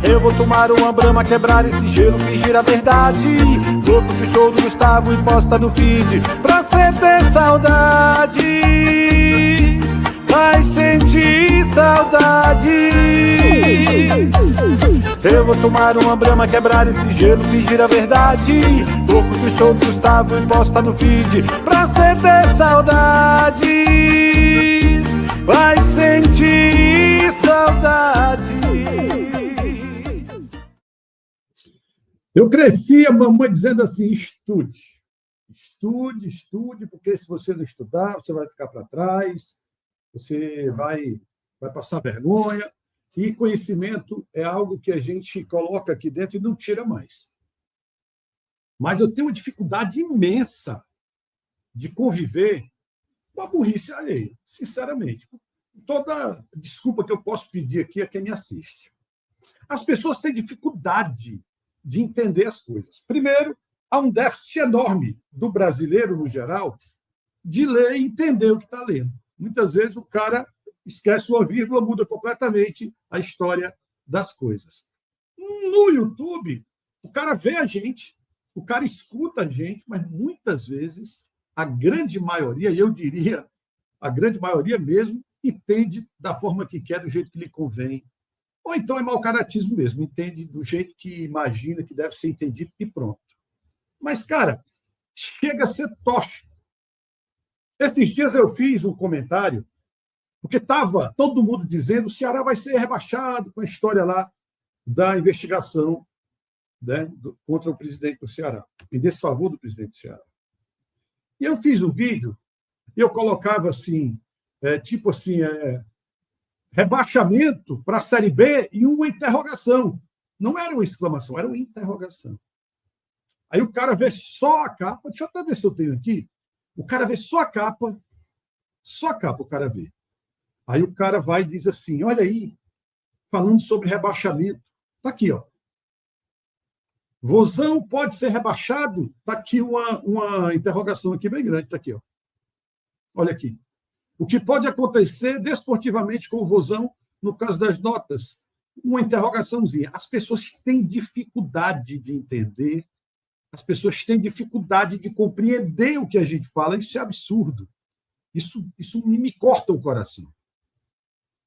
Eu vou tomar uma brama, quebrar esse gelo, fingir a verdade. Louco que o show do Gustavo e posta no feed. Pra você ter saudade, vai sentir saudade. Eu vou tomar uma brama, quebrar esse gelo, fingir a verdade. Louco que o show do Gustavo e posta no feed. Pra você ter saudade, vai sentir saudade. Eu cresci, a mamãe dizendo assim, estude, porque se você não estudar, você vai ficar para trás, você vai passar vergonha, e conhecimento é algo que a gente coloca aqui dentro e não tira mais. Mas eu tenho uma dificuldade imensa de conviver com a burrice alheia, sinceramente. Toda desculpa que eu posso pedir aqui a quem me assiste. As pessoas têm dificuldade de entender as coisas. Primeiro, há um déficit enorme do brasileiro, no geral, de ler e entender o que está lendo. Muitas vezes o cara esquece uma vírgula, muda completamente a história das coisas. No YouTube, o cara vê a gente, o cara escuta a gente, mas muitas vezes a grande maioria, e eu diria a grande maioria mesmo, entende da forma que quer, do jeito que lhe convém. Ou então é mau caratismo mesmo, entende do jeito que imagina que deve ser entendido e pronto. Mas, cara, chega a ser tóxico. Esses dias eu fiz um comentário, porque estava todo mundo dizendo que o Ceará vai ser rebaixado com a história lá da investigação, né, contra o presidente do Ceará, em desfavor do presidente do Ceará. E eu fiz um vídeo e eu colocava assim, tipo assim, rebaixamento para a Série B e uma interrogação. Não era uma exclamação, era uma interrogação. Aí o cara vê só a capa, deixa eu até ver se eu tenho aqui. O cara vê só a capa o cara vê. Aí o cara vai e diz assim, olha aí, falando sobre rebaixamento. Está aqui, ó. Vozão pode ser rebaixado? Está aqui uma interrogação aqui bem grande, está aqui, ó. Olha aqui. O que pode acontecer desportivamente com o Vozão, no caso das notas? Uma interrogaçãozinha. As pessoas têm dificuldade de entender, as pessoas têm dificuldade de compreender o que a gente fala. Isso é absurdo. Isso me corta o coração.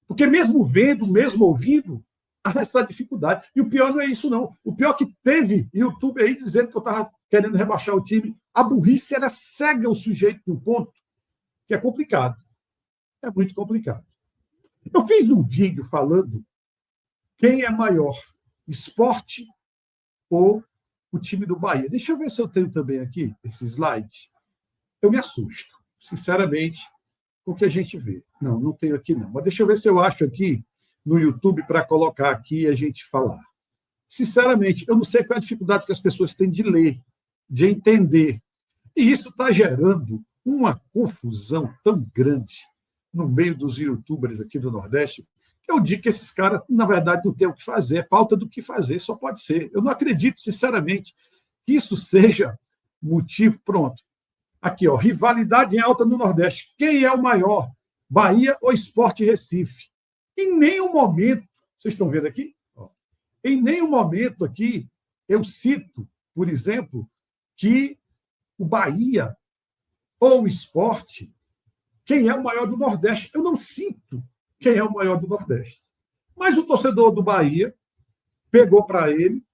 Porque mesmo vendo, mesmo ouvindo, há essa dificuldade. E o pior não é isso, não. O pior é que teve YouTube aí dizendo que eu estava querendo rebaixar o time. A burrice, ela cega o sujeito de um ponto que é complicado. É muito complicado. Eu fiz um vídeo falando quem é maior, Sport ou o time do Bahia. Deixa eu ver se eu tenho também aqui esse slide. Eu me assusto, sinceramente, com o que a gente vê. Não tenho aqui não. Mas deixa eu ver se eu acho aqui no YouTube para colocar aqui e a gente falar. Sinceramente, eu não sei qual é a dificuldade que as pessoas têm de ler, de entender. E isso está gerando uma confusão tão grande no meio dos youtubers aqui do Nordeste, que eu digo que esses caras, na verdade, não têm o que fazer, é falta do que fazer, só pode ser. Eu não acredito, sinceramente, que isso seja motivo. Pronto. Aqui, ó, rivalidade em alta no Nordeste. Quem é o maior? Bahia ou Sport Recife? Em nenhum momento, vocês estão vendo aqui? Ó, em nenhum momento aqui eu cito, por exemplo, que o Bahia ou o Sport, quem é o maior do Nordeste. Eu não cito quem é o maior do Nordeste. Mas o torcedor do Bahia pegou para ele,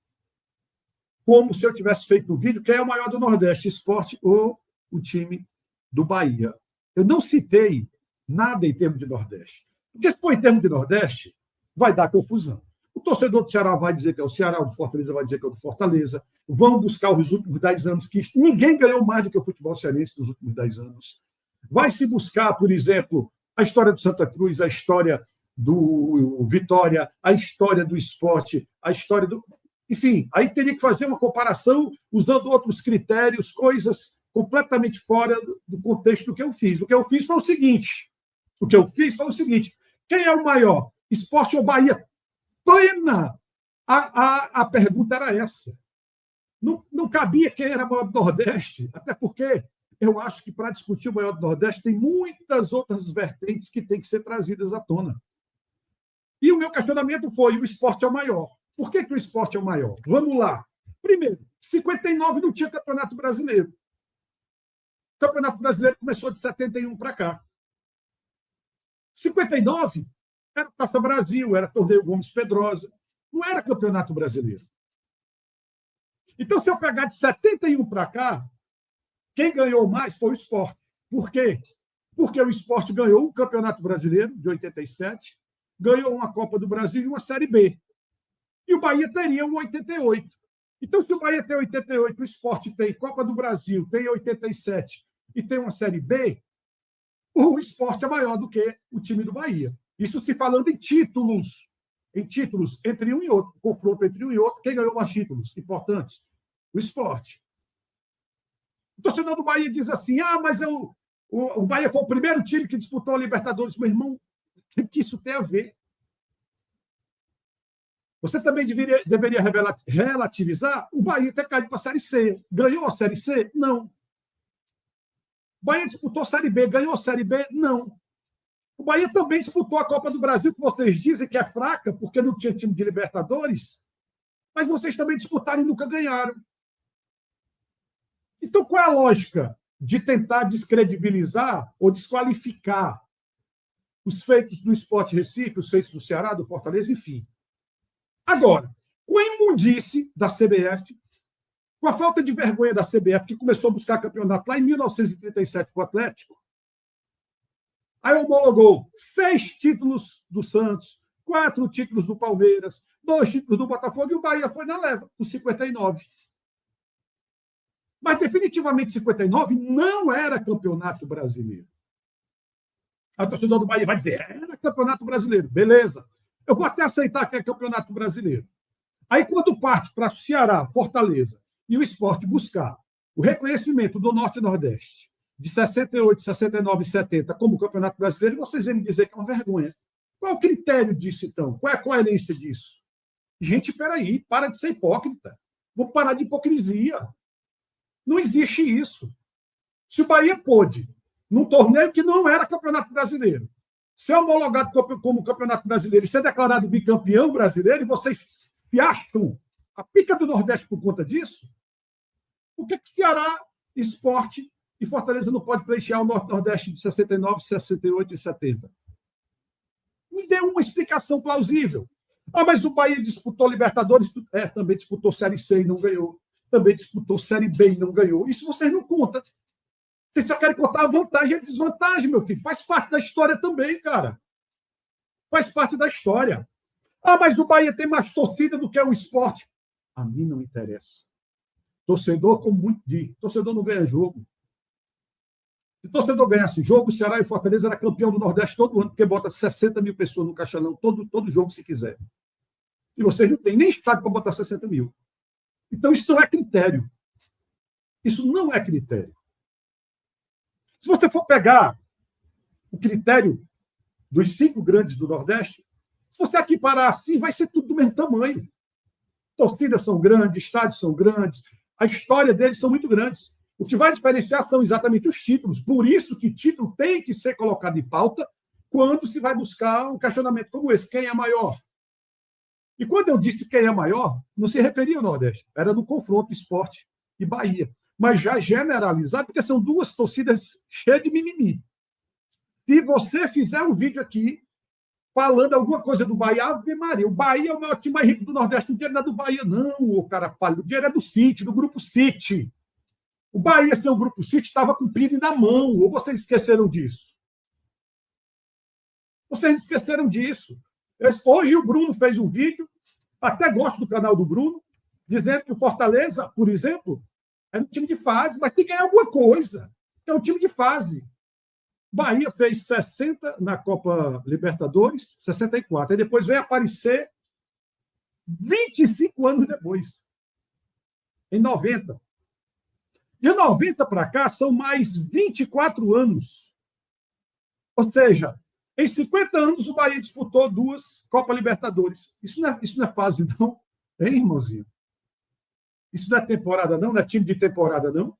como se eu tivesse feito um vídeo, quem é o maior do Nordeste, Sport ou o time do Bahia. Eu não citei nada em termos de Nordeste. Porque se for em termos de Nordeste, vai dar confusão. O torcedor do Ceará vai dizer que é o Ceará, o do Fortaleza vai dizer que é o do Fortaleza. Vão buscar os últimos 10 anos, que ninguém ganhou mais do que o futebol cearense nos últimos 10 anos. Vai se buscar, por exemplo, a história do Santa Cruz, a história do Vitória, a história do Sport, a história do... Enfim, aí teria que fazer uma comparação usando outros critérios, coisas completamente fora do contexto do que eu fiz. O que eu fiz foi o seguinte. Quem é o maior? Sport ou Bahia? Plena! A pergunta era essa. Não cabia quem era o maior do Nordeste, até porque eu acho que para discutir o maior do Nordeste tem muitas outras vertentes que têm que ser trazidas à tona. E o meu questionamento foi: o Sport é o maior. Por que o Sport é o maior? Vamos lá. Primeiro, 59 não tinha Campeonato Brasileiro. O Campeonato Brasileiro começou de 71 para cá. 59 era Taça Brasil, era Torneio Gomes Pedrosa. Não era Campeonato Brasileiro. Então, se eu pegar de 71 para cá, quem ganhou mais foi o Sport. Por quê? Porque o Sport ganhou um Campeonato Brasileiro, de 87, ganhou uma Copa do Brasil e uma Série B. E o Bahia teria o 88. Então, se o Bahia tem 88, o Sport tem Copa do Brasil, tem 87 e tem uma Série B, o Sport é maior do que o time do Bahia. Isso se falando em títulos entre um e outro, confronto entre um e outro, quem ganhou mais títulos importantes? O Sport. O torcedor do Bahia diz assim, mas o Bahia foi o primeiro time que disputou a Libertadores. Meu irmão, o que isso tem a ver? Você também deveria relativizar o Bahia ter caído para a Série C. Ganhou a Série C? Não. O Bahia disputou a Série B. Ganhou a Série B? Não. O Bahia também disputou a Copa do Brasil, que vocês dizem que é fraca, porque não tinha time de Libertadores, mas vocês também disputaram e nunca ganharam. Então, qual é a lógica de tentar descredibilizar ou desqualificar os feitos do Sport Recife, os feitos do Ceará, do Fortaleza, enfim? Agora, com a imundice da CBF, com a falta de vergonha da CBF, que começou a buscar campeonato lá em 1937 com o Atlético, aí homologou 6 títulos do Santos, 4 títulos do Palmeiras, 2 títulos do Botafogo, e o Bahia foi na leva, com 59. Mas, definitivamente, 59 não era campeonato brasileiro. A torcedor do Bahia vai dizer, era campeonato brasileiro. Beleza. Eu vou até aceitar que é campeonato brasileiro. Aí, quando parte para Ceará, Fortaleza e o Sport buscar o reconhecimento do Norte e Nordeste de 68, 69 e 70 como campeonato brasileiro, vocês vêm me dizer que é uma vergonha. Qual é o critério disso, então? Qual é a coerência disso? Gente, peraí, para de ser hipócrita. Vou parar de hipocrisia. Não existe isso. Se o Bahia pôde, num torneio que não era campeonato brasileiro, ser homologado como campeonato brasileiro e ser declarado bicampeão brasileiro, e vocês se acham a pica do Nordeste por conta disso, por que Ceará, Sport e Fortaleza não pode pleitear o Norte-Nordeste de 69, 68 e 70? Me dê uma explicação plausível. Mas o Bahia disputou Libertadores, também disputou Série C e não ganhou. Também disputou Série B e não ganhou. Isso vocês não contam. Vocês só querem contar a vantagem e a desvantagem, meu filho. Faz parte da história também, cara. Faz parte da história. Mas o Bahia tem mais torcida do que o Sport. A mim não interessa. Torcedor, como muito diz, torcedor não ganha jogo. Se torcedor ganhasse jogo, o Ceará e Fortaleza era campeão do Nordeste todo ano, porque bota 60 mil pessoas no Castelão, todo jogo, se quiser. E vocês não têm nem estado para botar 60 mil. Então, isso não é critério. Isso não é critério. Se você for pegar o critério dos 5 grandes do Nordeste, se você aqui parar assim, vai ser tudo do mesmo tamanho. Torcidas são grandes, estádios são grandes, a história deles são muito grandes. O que vai diferenciar são exatamente os títulos. Por isso que título tem que ser colocado em pauta quando se vai buscar um questionamento como esse. Quem é maior? E quando eu disse quem é maior, não se referia ao Nordeste. Era no confronto Sport e Bahia. Mas já generalizado, porque são 2 torcidas cheias de mimimi. Se você fizer um vídeo aqui falando alguma coisa do Bahia, Ave Maria, o Bahia é o maior time mais rico do Nordeste, o dinheiro não é do Bahia, não, o cara pálido, o dinheiro é do City, do Grupo City. O Bahia, sem o Grupo City, estava com o PIB na mão, ou vocês esqueceram disso? Vocês esqueceram disso. Hoje o Bruno fez um vídeo, até gosto do canal do Bruno, dizendo que o Fortaleza, por exemplo, é um time de fase, mas tem que ganhar alguma coisa. É um time de fase. Bahia fez 60 na Copa Libertadores, 64. E depois veio aparecer 25 anos depois, em 90. De 90 para cá, são mais 24 anos. Ou seja, em 50 anos, o Bahia disputou 2 Copa Libertadores. Isso não é fase, não. Hein, irmãozinho? Isso não é temporada, não? Não é time de temporada, não?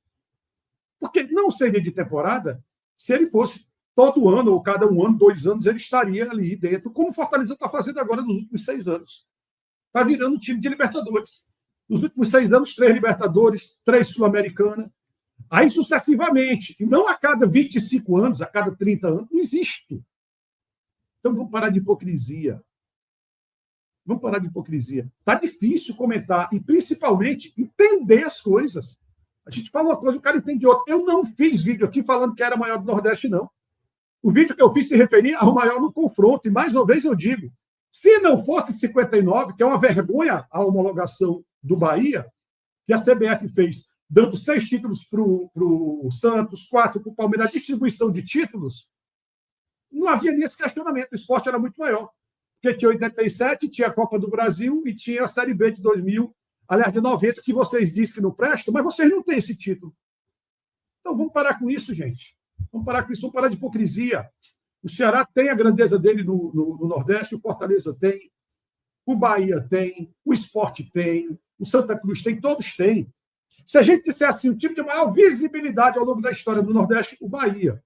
Porque não seria de temporada se ele fosse todo ano, ou cada 1 ano, 2 anos, ele estaria ali dentro, como o Fortaleza está fazendo agora nos últimos 6 anos. Está virando um time de Libertadores. Nos últimos 6 anos, 3 Libertadores, 3 Sul-Americana. Aí sucessivamente. E não a cada 25 anos, a cada 30 anos. Não existe. Então vamos parar de hipocrisia. Vamos parar de hipocrisia. Está difícil comentar e, principalmente, entender as coisas. A gente fala uma coisa, o cara entende outra. Eu não fiz vídeo aqui falando que era maior do Nordeste, não. O vídeo que eu fiz se referia ao maior no confronto. E, mais uma vez, eu digo, se não fosse 59, que é uma vergonha a homologação do Bahia, que a CBF fez, dando 6 títulos para o Santos, 4 para o Palmeiras, a distribuição de títulos, não havia nem esse questionamento. O esporte era muito maior. Porque tinha 87, tinha a Copa do Brasil e tinha a Série B de 2000, aliás, de 90, que vocês dizem que não prestam, mas vocês não têm esse título. Então vamos parar com isso, gente. Vamos parar com isso, vamos parar de hipocrisia. O Ceará tem a grandeza dele no Nordeste, o Fortaleza tem, o Bahia tem, o Sport tem, o Santa Cruz tem, todos têm. Se a gente disser assim, o time de maior visibilidade ao longo da história do Nordeste, o Bahia.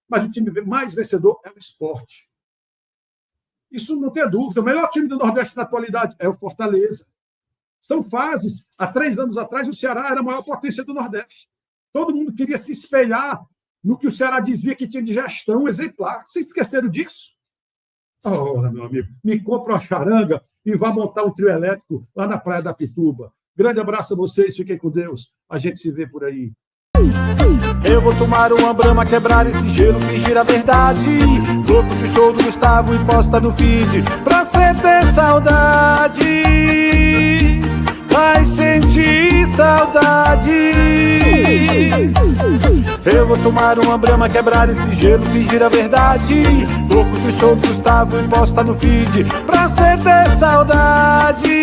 Mas o time mais vencedor é o Sport. Isso não tem dúvida. O melhor time do Nordeste na atualidade é o Fortaleza. São fases. Há 3 anos atrás, o Ceará era a maior potência do Nordeste. Todo mundo queria se espelhar no que o Ceará dizia que tinha de gestão exemplar. Vocês esqueceram disso? Ora, meu amigo, me compra uma charanga e vá montar um trio elétrico lá na Praia da Pituba. Grande abraço a vocês, fiquem com Deus. A gente se vê por aí. Eu vou tomar uma brama, quebrar esse gelo, fingir a verdade. Louco do show do Gustavo e posta no feed. Pra você ter saudade, vai sentir saudade. Eu vou tomar uma brama, quebrar esse gelo, fingir a verdade. Louco do show do Gustavo e posta no feed. Pra você ter saudade,